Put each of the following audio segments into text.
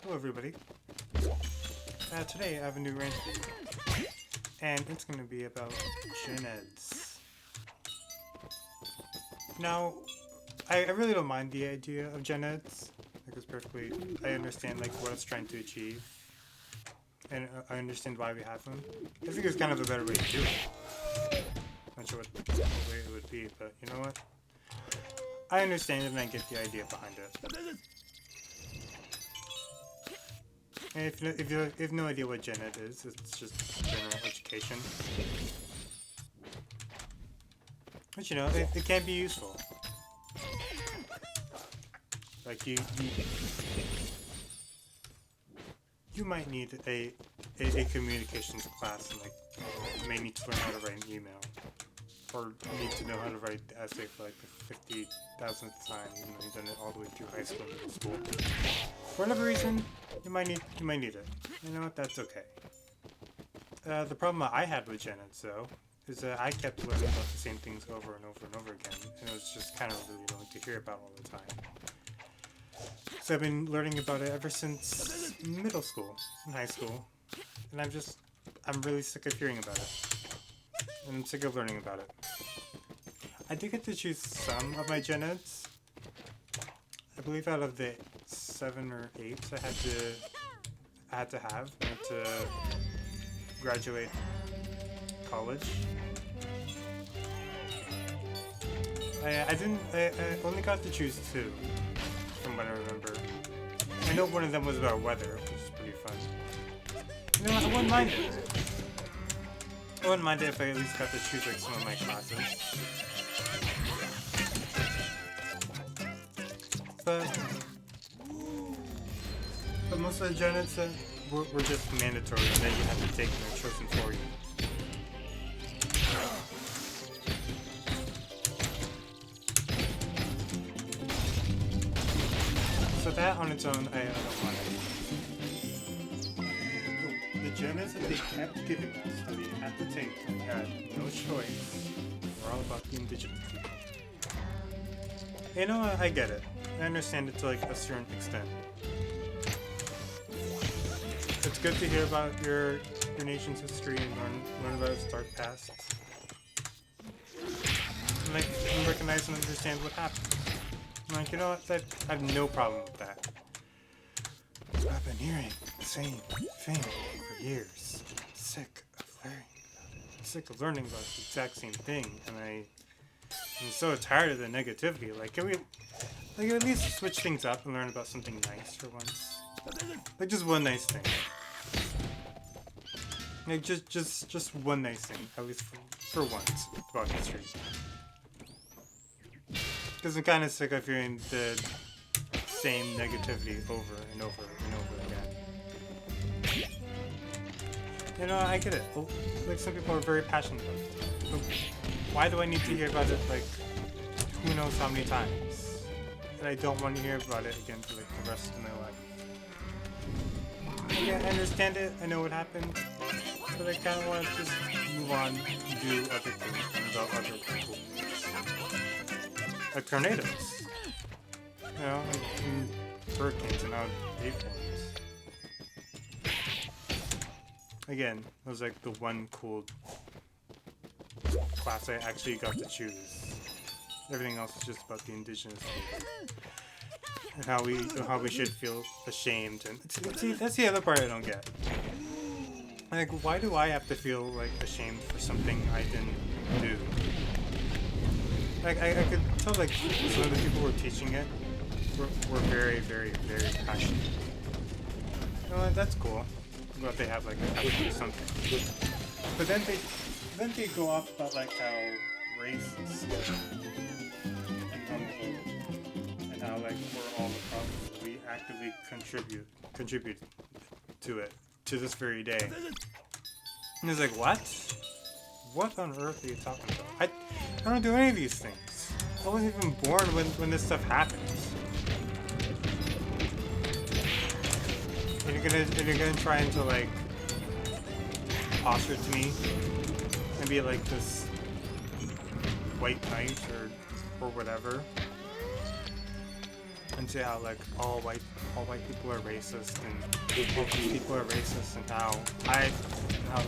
Hello everybody. Today I have a new rant video, and it's going to be about gen eds. Now, I really don't mind the idea of gen eds, because perfectly I understand like what it's trying to achieve, and I understand why we have them. I think there's kind of a better way to do it. Not sure what way it would be, but you know what? I understand it and I get the idea behind it. And if you have no idea what gen ed is, it's just general education. But you know, it can be useful. Like you might need a communications class and like you may need to learn how to write an email. Or need to know how to write the essay for like the 50,000th time, even though you've done it all the way through high school and middle school. For whatever reason, you might need it. You know what? That's okay. The problem I had with gen eds though is that I kept learning about the same things over and over and over again, and it was just kind of really annoying to hear about all the time. So I've been learning about it ever since middle school and high school, and I'm really sick of hearing about it. And I'm sick of learning about it. I did get to choose some of my gen eds. I believe out of the 7 or 8 I had to have to graduate college. I only got to choose 2, from what I remember. I know one of them was about weather, which is pretty fun. You know what, I wouldn't mind it. I wouldn't mind it if I at least got to choose like some of my classes. But most of the gen eds were just mandatory that you have to take and they're chosen for you. So that on its own, I don't mind it. The gen eds that they kept giving us that we had to take and we had no choice were all about the indigenous people. You know what? I get it. I understand it to like a certain extent. It's good to hear about your nation's history and learn about its dark past. And like recognize and understand what happened. I'm like, you know what? I have no problem with that. But I've been hearing the same thing for years. Sick of learning about the exact same thing, and I'm so tired of the negativity. Like, can we at least switch things up and learn about something nice for once? Like, just one nice thing. Like, just one nice thing, at least for once, about history. Because I'm kind of sick of hearing the same negativity over and over and over again. You know, I get it. Like, some people are very passionate about it. But why do I need to hear about it, like, who knows how many times? And I don't want to hear about it again for, like, the rest of my life. Yeah, I understand it. I know what happened. But I kind of want to just move on and do other things about other people. Like tornadoes. You know, and hurricanes and now airplanes. Again, it was like the one cool class I actually got to choose. Everything else is just about the indigenous people. And how we should feel ashamed. And see, that's the other part I don't get. Like, why do I have to feel like ashamed for something I didn't do? Like, I could tell like some of the people who were teaching it were very, very, very passionate. You know, that's cool. But they have like a do something. But then they go off about like how racist and homophobic and how like we're all the problem. We actively contribute to it to this very day. And it's like, what? What on earth are you talking about? I don't do any of these things. I wasn't even born when this stuff happens. And you're gonna try to like posture to me and be like this white knight or whatever. and say how like all white people are racist and all these people are racist and how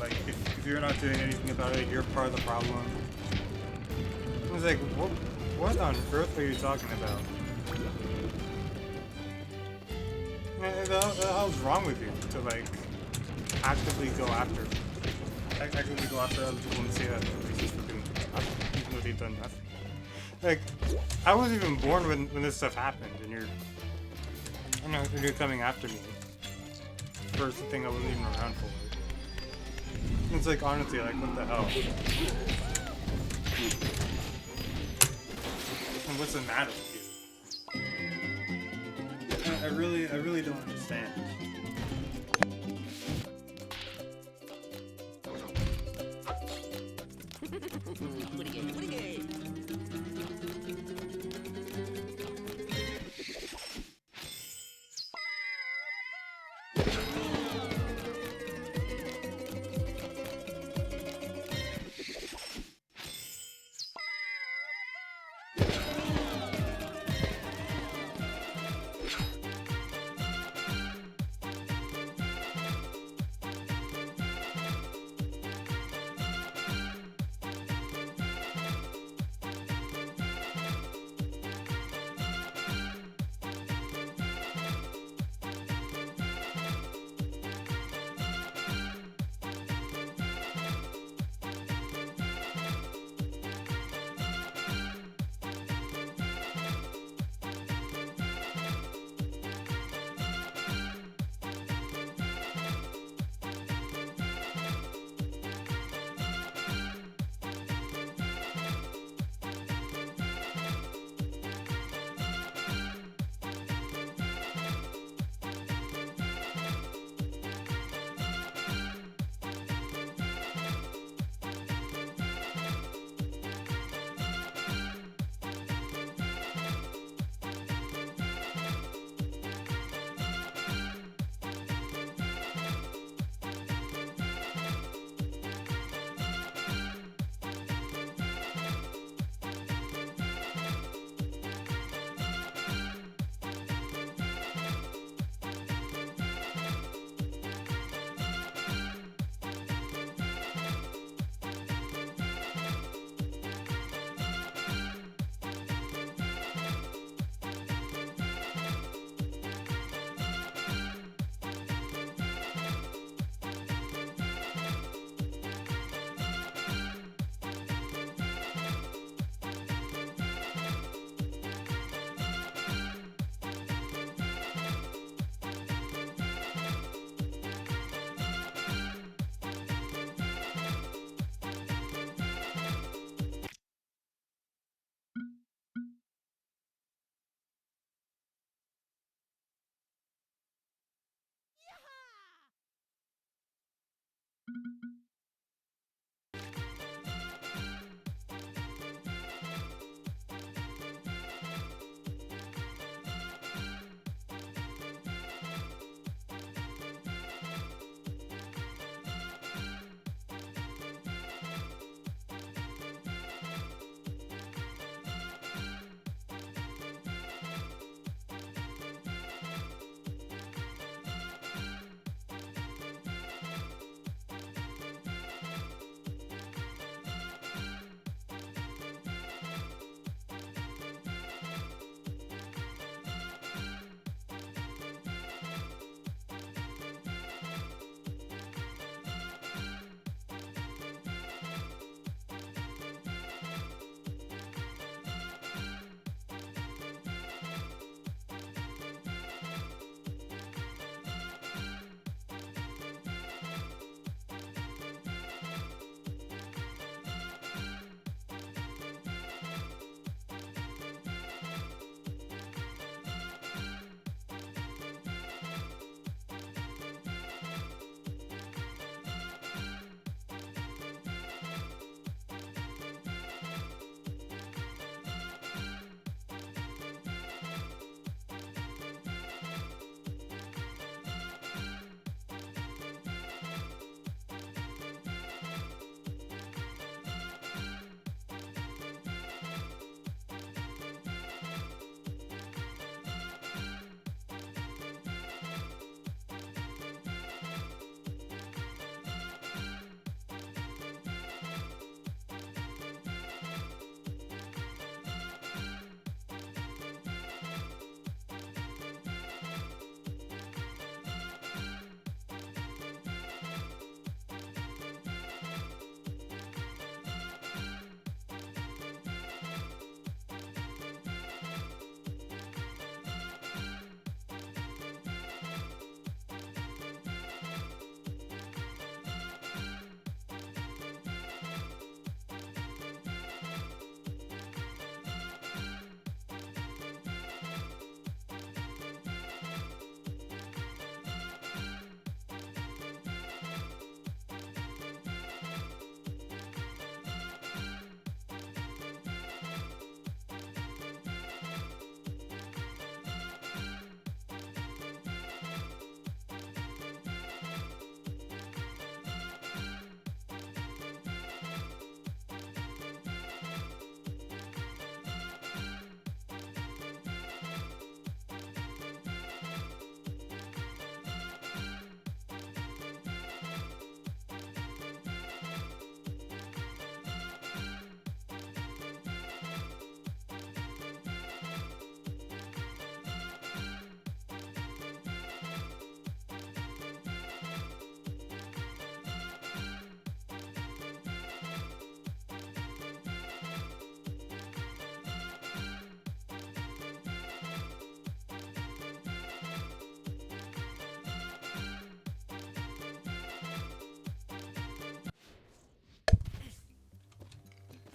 like if you're not doing anything about it, you're part of the problem. I was like, what on earth are you talking about? The hell's wrong with you to like actively go after other people and say that they're racist for doing nothing, even though they've done nothing. Like, I wasn't even born when this stuff happened, and you're coming after me for something I wasn't even around for. It's like, honestly, like, what the hell? And what's the matter with you? I really don't understand.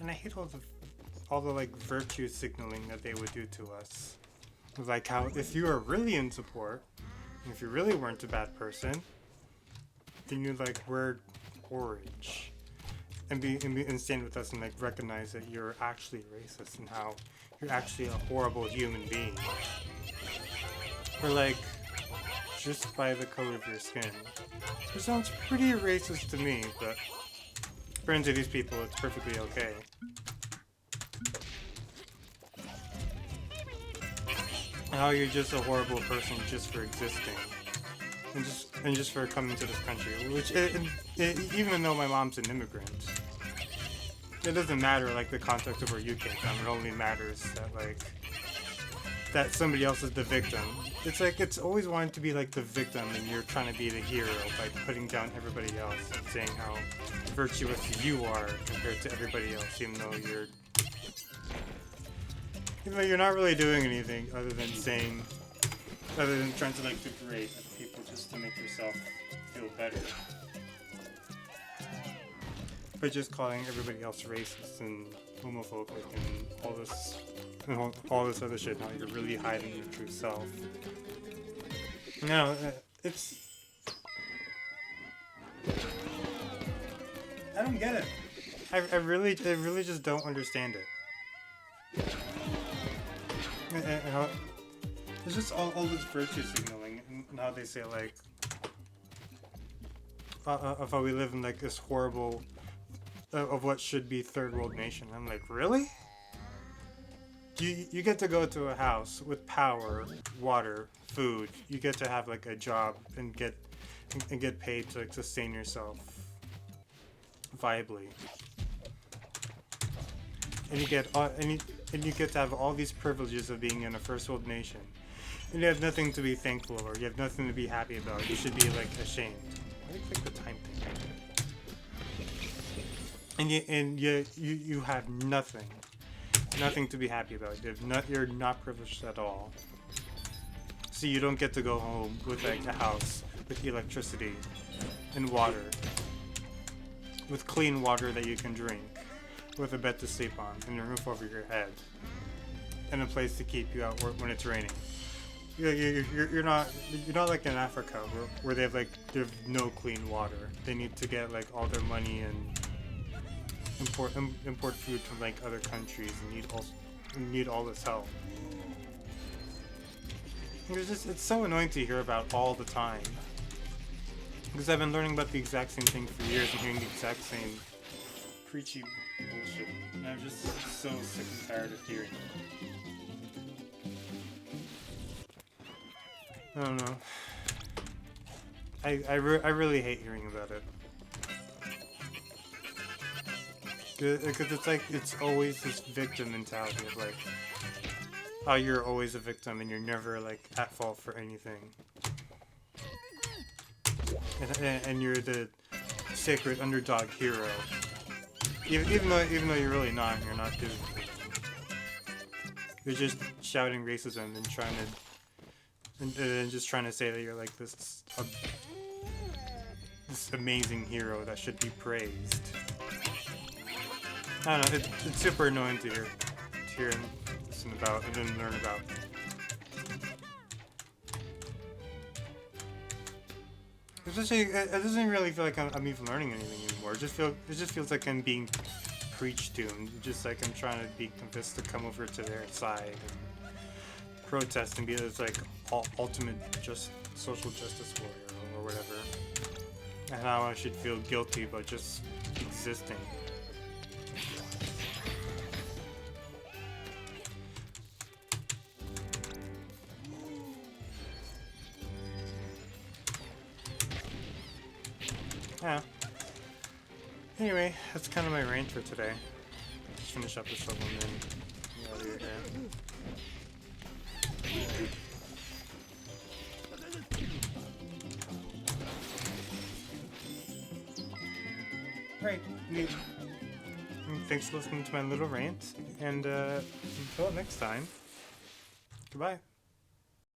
And I hate all the like virtue signaling that they would do to us. Like how if you are really in support, if you really weren't a bad person, then you like wear orange and stand with us and like recognize that you're actually racist and how you're actually a horrible human being. Or like just by the color of your skin. It sounds pretty racist to me, but according to these people, it's perfectly okay. How you're just a horrible person just for existing, and just for coming to this country. Which, even though my mom's an immigrant, it doesn't matter like the context of where you came from. It only matters that like that somebody else is the victim. It's like it's always wanting to be like the victim, and you're trying to be the hero by putting down everybody else and saying how virtuous you are compared to everybody else, even though you're not really doing anything other than trying to like degrade other people just to make yourself feel better. But just calling everybody else racist and homophobic and all this other shit. Now you're really hiding your true self. No, it's. I don't get it. I really just don't understand it. It's just all this virtue signaling and how they say like of how we live in like this horrible of what should be third world nation. I'm like, really? You get to go to a house with power, water, food. You get to have like a job and get paid to like sustain yourself viably. And you get to have all these privileges of being in a first world nation. And you have nothing to be thankful for. You have nothing to be happy about. You should be like ashamed. Why do you click the time thing? And you have nothing to be happy about. You're not privileged at all. So you don't get to go home with like a house with electricity and water, with clean water that you can drink, with a bed to sleep on, and a roof over your head, and a place to keep you out when it's raining. You're not like in Africa where they have no clean water. They need to get like all their money and import food from like other countries and need all this help. It's so annoying to hear about all the time. Because I've been learning about the exact same thing for years and hearing the exact same preachy bullshit. And I'm just so sick and tired of hearing it. I don't know. I really hate hearing about it. Because it's like, it's always this victim mentality of like, how you're always a victim and you're never like at fault for anything. And you're the sacred underdog hero. Even though you're really not, and you're not doing it. You're just shouting racism and trying to, and just trying to say that you're like this amazing hero that should be praised. I don't know, it's super annoying to hear and listen about and then learn about. Especially, it doesn't really feel like I'm even learning anything anymore. It just feels like I'm being preached to, and just like I'm trying to be convinced to come over to their side and protest and be this like ultimate social justice warrior or whatever. And how I should feel guilty about just existing. Yeah. Anyway, that's kind of my rant for today. Just finish up this level and then get out of here. Right. Thanks for listening to my little rant, and until next time, goodbye.